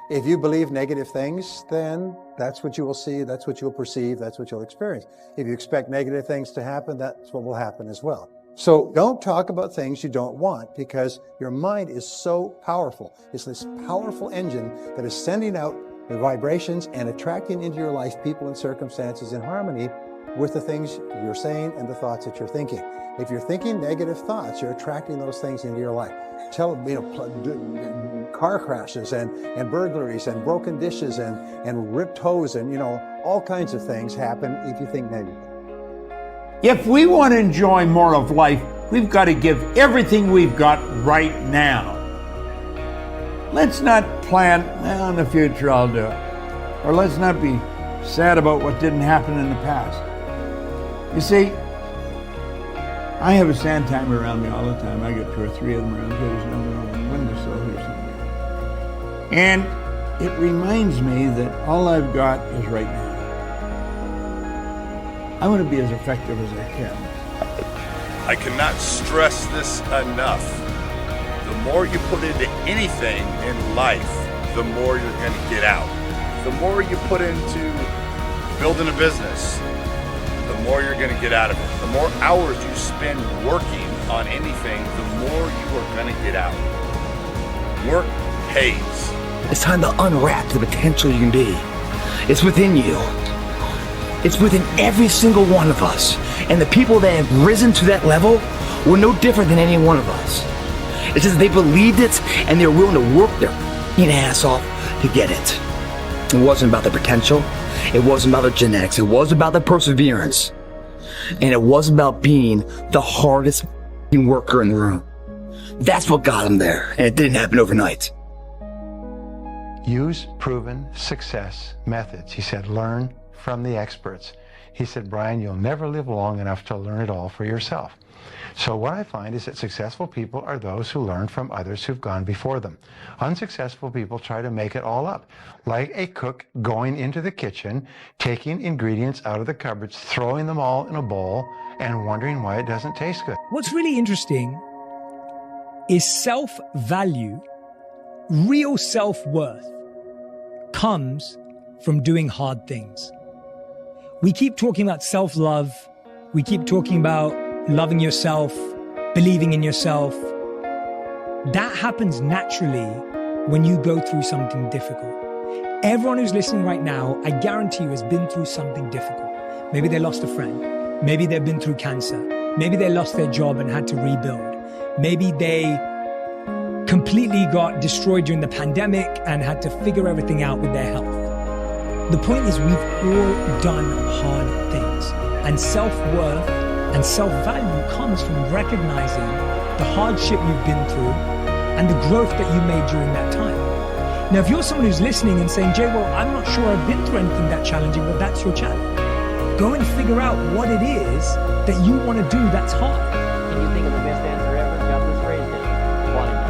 If you believe negative things, then that's what you will see, that's what you'll perceive, that's what you'll experience. If you expect negative things to happen, that's what will happen as well. So don't talk about things you don't want, because your mind is so powerful. It's this powerful engine that is sending out the vibrations and attracting into your life people and circumstances in harmony with the things you're saying and the thoughts that you're thinking. If you're thinking negative thoughts, you're attracting those things into your life. Car crashes and burglaries and broken dishes and ripped hose and, all kinds of things happen if you think negative. If we want to enjoy more of life, we've got to give everything we've got right now. Let's not plan, in the future I'll do it. Or let's not be sad about what didn't happen in the past. You see, I have a sand timer around me all the time. I got 2 or 3 of them around here. There's another on the windowsill here somewhere. And it reminds me that all I've got is right now. I want to be as effective as I can. I cannot stress this enough. The more you put into anything in life, the more you're going to get out. The more you put into building a business, the more you're going to get out of it. The more hours you spend working on anything, the more you are going to get out. Work pays. It's time to unwrap the potential you can be. It's within you. It's within every single one of us. And the people that have risen to that level were no different than any one of us. It's just they believed it and they were willing to work their ass off to get it. It wasn't about the potential. It wasn't about the genetics. It was about the perseverance. And it was about being the hardest worker in the room. That's what got him there. And it didn't happen overnight. Use proven success methods. He said, learn from the experts. He said, Brian, you'll never live long enough to learn it all for yourself. So what I find is that successful people are those who learn from others who've gone before them. Unsuccessful people try to make it all up. Like a cook going into the kitchen, taking ingredients out of the cupboards, throwing them all in a bowl, and wondering why it doesn't taste good. What's really interesting is self-value, real self-worth, comes from doing hard things. We keep talking about self-love. We keep talking about loving yourself, believing in yourself. That happens naturally when you go through something difficult. Everyone who's listening right now, I guarantee you, has been through something difficult. Maybe they lost a friend. Maybe they've been through cancer. Maybe they lost their job and had to rebuild. Maybe they completely got destroyed during the pandemic and had to figure everything out with their health. The point is, we've all done hard things, and self-worth and self-value comes from recognizing the hardship you've been through and the growth that you made during that time. Now, if you're someone who's listening and saying, Jay, well, I'm not sure I've been through anything that challenging, well, that's your challenge. Go and figure out what it is that you want to do that's hard. Can you think of the best answer ever? Got this phrase down. Why not?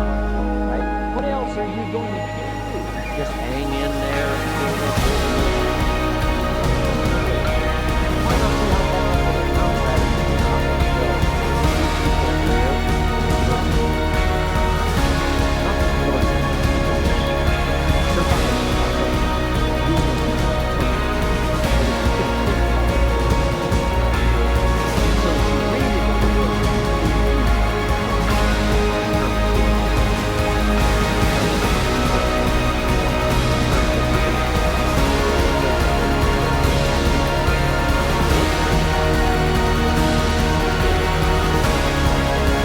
Right? What else are you going to do? Just hang in there.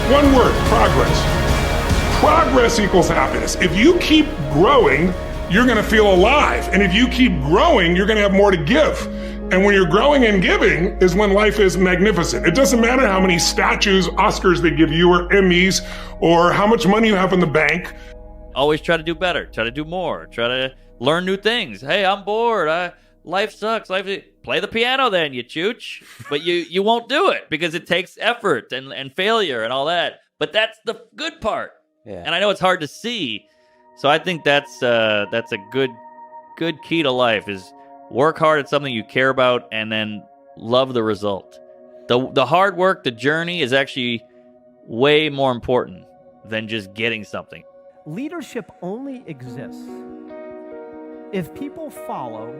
One word, progress. Progress equals happiness. If you keep growing, you're going to feel alive. And if you keep growing, you're going to have more to give. And when you're growing and giving is when life is magnificent. It doesn't matter how many statues, Oscars they give you, or Emmys, or how much money you have in the bank. Always try to do better, try to do more, try to learn new things. Hey, I'm bored. Life sucks. Play the piano then, you chooch. But you won't do it because it takes effort and failure and all that. But that's the good part. Yeah. And I know it's hard to see. So I think that's a good key to life is work hard at something you care about and then love the result. The hard work, the journey is actually way more important than just getting something. Leadership only exists if people follow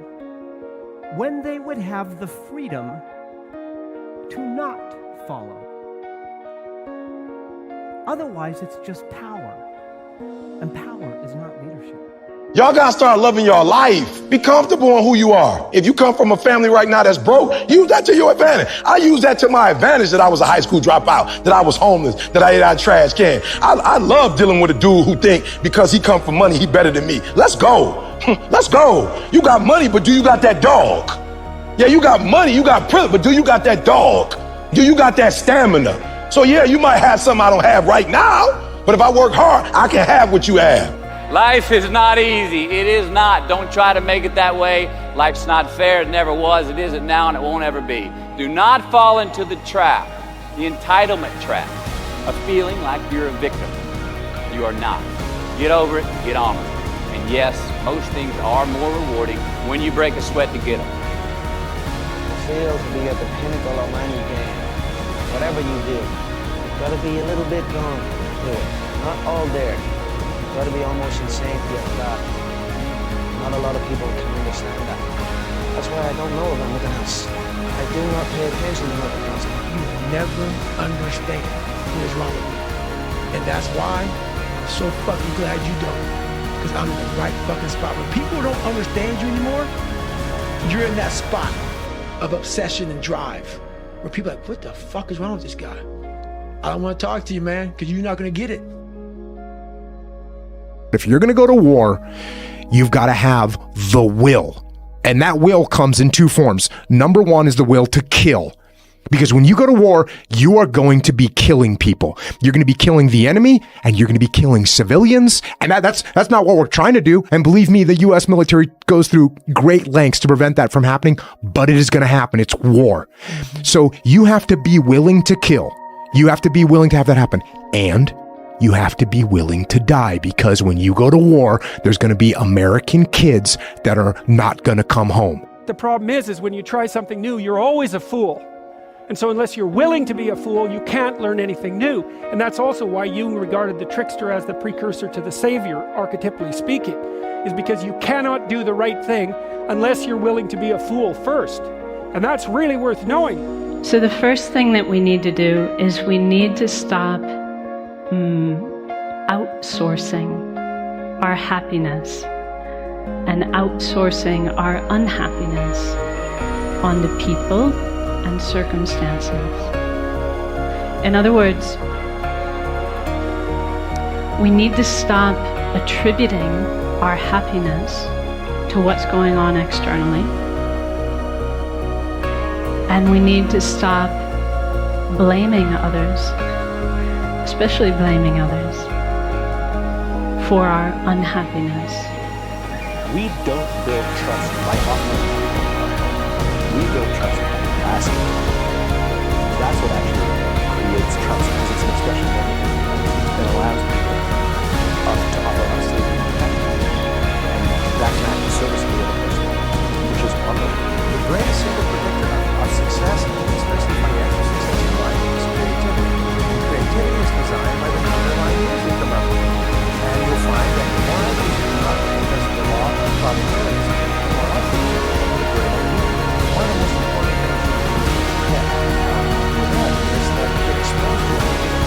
when they would have the freedom to not follow. Otherwise, it's just power. And power is not leadership. Y'all gotta start loving your life. Be comfortable in who you are. If you come from a family right now that's broke, use that to your advantage. I use that to my advantage that I was a high school dropout, that I was homeless, that I ate out of trash can. I love dealing with a dude who think because he come from money, he better than me. Let's go. Let's go. You got money, but do you got that dog? Yeah, you got money, you got privilege, but do you got that dog? Do you got that stamina? So yeah, you might have something I don't have right now, but if I work hard, I can have what you have. Life is not easy. It is not. Don't try to make it that way. Life's not fair. It never was. It isn't now, and it won't ever be. Do not fall into the trap, the entitlement trap, of feeling like you're a victim. You are not. Get over it. Get on with it. And yes, most things are more rewarding when you break a sweat to get them. It feels to be at the pinnacle of any game. Whatever you do, you've got to be a little bit gone to it. Not all there. Got to be almost insane to get that. Not a lot of people can understand that. That's why I don't know of anything else. I do not pay attention to nothing else. You never understand what is wrong with you. And that's why I'm so fucking glad you don't. Because I'm in the right fucking spot. When people don't understand you anymore, you're in that spot of obsession and drive. Where people are like, what the fuck is wrong with this guy? I don't want to talk to you, man, because you're not going to get it. If you're going to go to war, you've got to have the will. And that will comes in two forms. Number one is the will to kill. Because when you go to war, you are going to be killing people. You're going to be killing the enemy, and you're going to be killing civilians. And that's not what we're trying to do. And believe me, the U.S. military goes through great lengths to prevent that from happening, but it is going to happen. It's war. So you have to be willing to kill. You have to be willing to have that happen. And you have to be willing to die, because when you go to war, there's going to be American kids that are not going to come home. The problem is when you try something new, you're always a fool. And so unless you're willing to be a fool, you can't learn anything new. And that's also why Jung regarded the trickster as the precursor to the savior, archetypally speaking, is because you cannot do the right thing unless you're willing to be a fool first. And that's really worth knowing. So the first thing that we need to do is we need to stop outsourcing our happiness and outsourcing our unhappiness onto people and circumstances. In other words, we need to stop attributing our happiness to what's going on externally, and we need to stop blaming others, especially blaming others, for our unhappiness. We don't build trust by offering. We build trust by asking. That's what actually creates trust, because it's an expression that allows people to offer us something. And that's an act of service to the other person, which is wonderful. The greatest single predictor of success, especially financial success in life, is creativity. And creativity is designed by the number of ideas you come up with. And you'll find that the more ideas you come up with, because of the law of probabilities, the more likely you are to have a great idea. One of the most important things you can do is that you get exposed to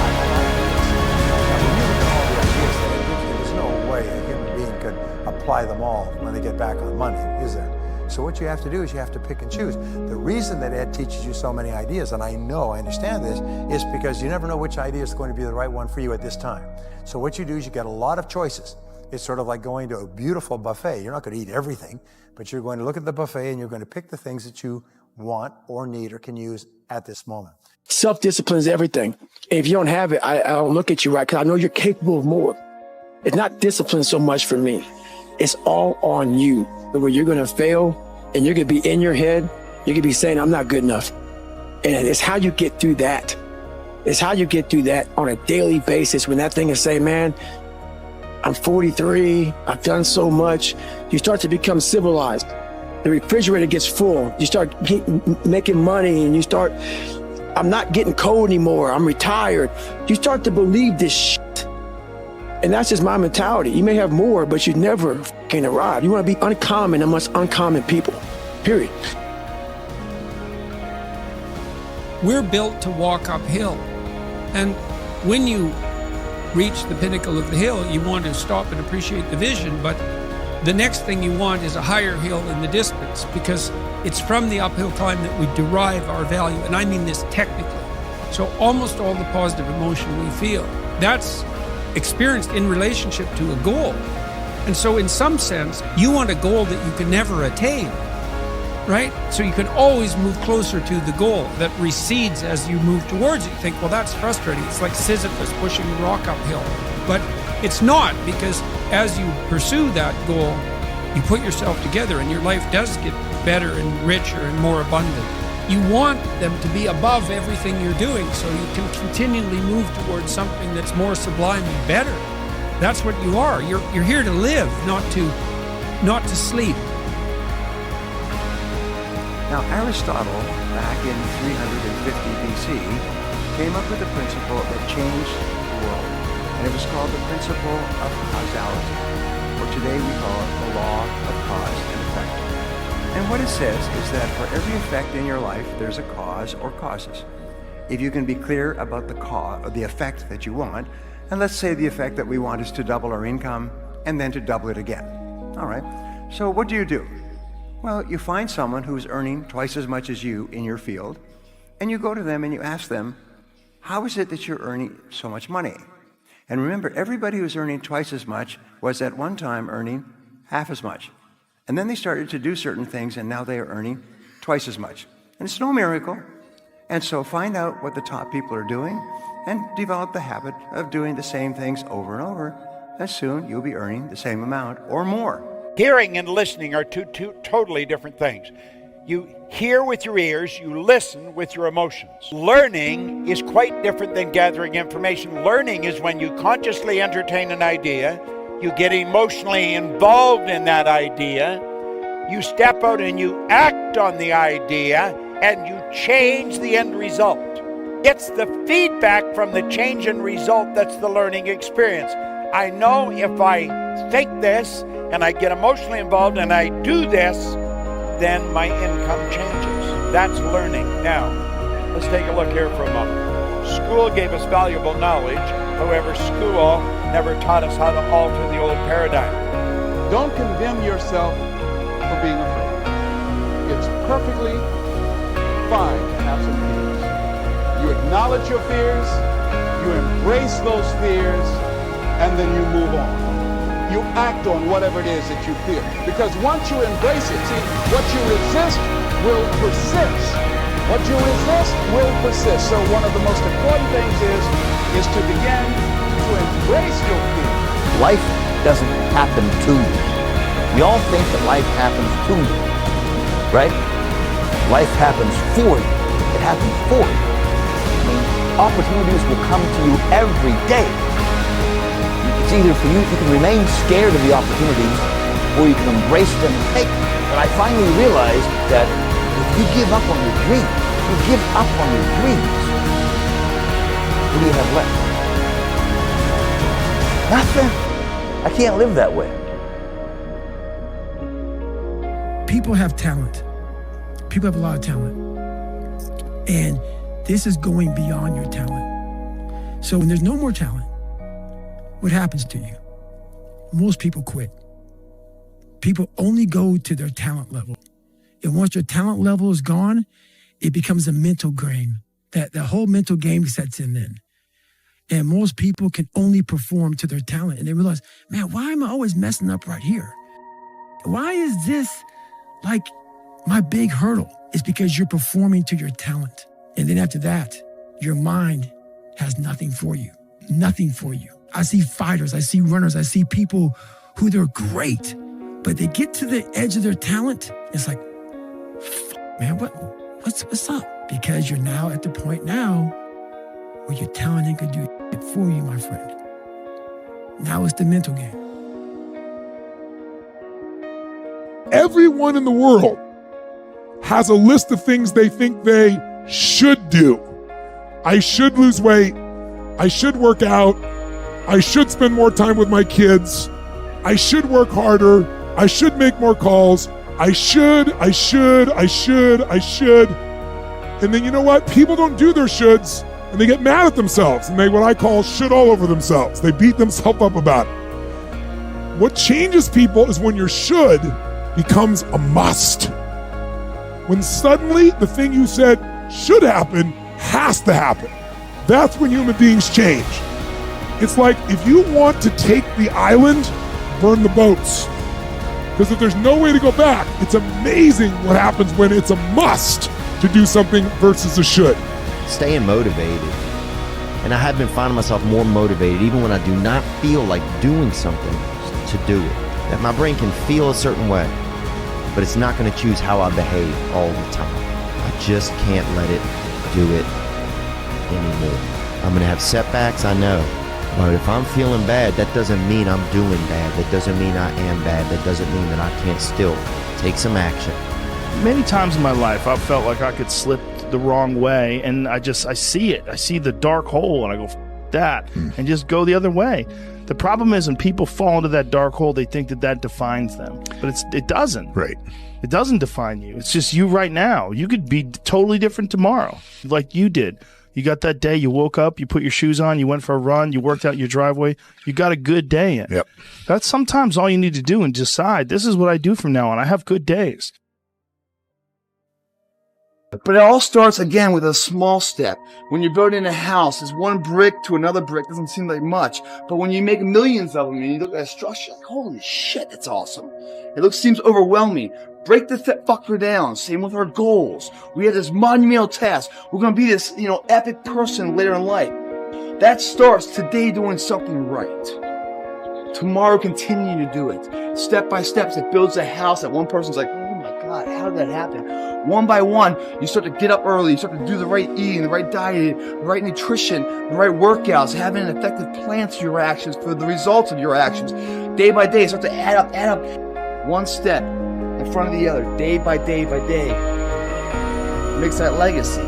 ideas. Now, when you look at all the ideas that it gives you, there's no way a human being could apply them all when they get back on money, is there? So what you have to do is you have to pick and choose. The reason that Ed teaches you so many ideas, and I understand this, is because you never know which idea is going to be the right one for you at this time. So what you do is you get a lot of choices. It's sort of like going to a beautiful buffet. You're not going to eat everything, but you're going to look at the buffet and you're going to pick the things that you want or need or can use at this moment. Self-discipline is everything. If you don't have it, I don't look at you right, because I know you're capable of more. It's not discipline so much for me. It's all on you. Where you're going to fail and you're going to be in your head, you're going to be saying, I'm not good enough. And it's how you get through that. It's how you get through that on a daily basis, when that thing is saying, man, I'm 43, I've done so much. You start to become civilized. The refrigerator gets full. You start making money, and you start, I'm not getting cold anymore. I'm retired. You start to believe this shit. And that's just my mentality. You may have more, but you never can't arrive. You want to be uncommon amongst uncommon people, period. We're built to walk uphill. And when you reach the pinnacle of the hill, you want to stop and appreciate the vision, but the next thing you want is a higher hill in the distance, because it's from the uphill climb that we derive our value, and I mean this technically. So almost all the positive emotion we feel, that's experienced in relationship to a goal. And so in some sense, you want a goal that you can never attain, right? So you can always move closer to the goal that recedes as you move towards it. You think, well, that's frustrating. It's like Sisyphus pushing a rock uphill. But it's not, because as you pursue that goal, you put yourself together and your life does get better and richer and more abundant. You want them to be above everything you're doing so you can continually move towards something that's more sublime and better. That's what you are. You're here to live, not to sleep. Now, Aristotle, back in 350 BC, came up with a principle that changed the world, and it was called the principle of causality, or today we call it the law of cause and effect. And what it says is that for every effect in your life, there's a cause or causes. If you can be clear about the cause or the effect that you want, and let's say the effect that we want is to double our income and then to double it again. All right, so what do? Well, you find someone who's earning twice as much as you in your field, and you go to them and you ask them, how is it that you're earning so much money? And remember, everybody who's earning twice as much was at one time earning half as much. And then they started to do certain things, and now they are earning twice as much. And it's no miracle. And so find out what the top people are doing and develop the habit of doing the same things over and over. And soon you'll be earning the same amount or more. Hearing and listening are two totally different things. You hear with your ears, you listen with your emotions. Learning is quite different than gathering information. Learning is when you consciously entertain an idea, you get emotionally involved in that idea, you step out and you act on the idea, and you change the end result. It's the feedback from the change in result that's the learning experience. I know if I think this, and I get emotionally involved and I do this, then my income changes. That's learning. Now, let's take a look here for a moment. School gave us valuable knowledge. However, school never taught us how to alter the old paradigm. Don't condemn yourself for being afraid. It's perfectly fine to have some fears. You acknowledge your fears, you embrace those fears, and then you move on. You act on whatever it is that you feel. Because once you embrace it, see, what you resist will persist. What you resist will persist. So one of the most important things is to begin to embrace your fear. Life doesn't happen to you. We all think that life happens to you, right? Life happens for you. It happens for you. I mean, opportunities will come to you every day. It's either for you can remain scared of the opportunities, or you can embrace them and take them. But I finally realized that if you give up on your dreams, what do you have left? Nothing. I can't live that way. People have talent. People have a lot of talent. And this is going beyond your talent. So when there's no more talent, what happens to you? Most people quit. People only go to their talent level. And once your talent level is gone, it becomes a mental game. That the whole mental game sets in then. And most people can only perform to their talent. And they realize, man, why am I always messing up right here? Why is this like my big hurdle? It's because you're performing to your talent. And then after that, your mind has nothing for you. Nothing for you. I see fighters, I see runners, I see people who they're great, but they get to the edge of their talent. It's like, man, what's up? Because you're now at the point now where your talent ain't gonna do it for you, my friend. Now it's the mental game. Everyone in the world has a list of things they think they should do. I should lose weight. I should work out. I should spend more time with my kids. I should work harder. I should make more calls. I should. And then you know what? People don't do their shoulds and they get mad at themselves and they what I call should all over themselves. They beat themselves up about it. What changes people is when your should becomes a must. When suddenly the thing you said should happen has to happen. That's when human beings change. It's like if you want to take the island, burn the boats. Because if there's no way to go back, it's amazing what happens when it's a must to do something versus a should. Staying motivated. And I have been finding myself more motivated even when I do not feel like doing something to do it. That my brain can feel a certain way, but it's not going to choose how I behave all the time. I just can't let it do it anymore. I'm going to have setbacks, I know. But if I'm feeling bad, that doesn't mean I'm doing bad. That doesn't mean I am bad. That doesn't mean that I can't still take some action. Many times in my life, I've felt like I could slip the wrong way, and I see it. I see the dark hole, and I go, that, and just go the other way. The problem is when people fall into that dark hole, they think that defines them. But it doesn't. Right. It doesn't define you. It's just you right now. You could be totally different tomorrow, like you did. You got that day, you woke up, you put your shoes on, you went for a run, you worked out your driveway, you got a good day in. Yep. That's sometimes all you need to do and decide, this is what I do from now on. I have good days. But it all starts again with a small step. When you're building a house, it's one brick to another brick. Doesn't seem like much. But when you make millions of them and you look at a structure, like, holy shit, that's awesome. It seems overwhelming. Break the fucker down. Same with our goals. We have this monumental task. We're going to be this, epic person later in life. That starts today doing something right. Tomorrow continue to do it. Step by step, it builds a house that one person's like, oh my God, how did that happen? One by one, you start to get up early, you start to do the right eating, the right diet, the right nutrition, the right workouts, having an effective plan to your actions for the results of your actions. Day by day, start to add up. One step in front of the other, day by day by day. It makes that legacy.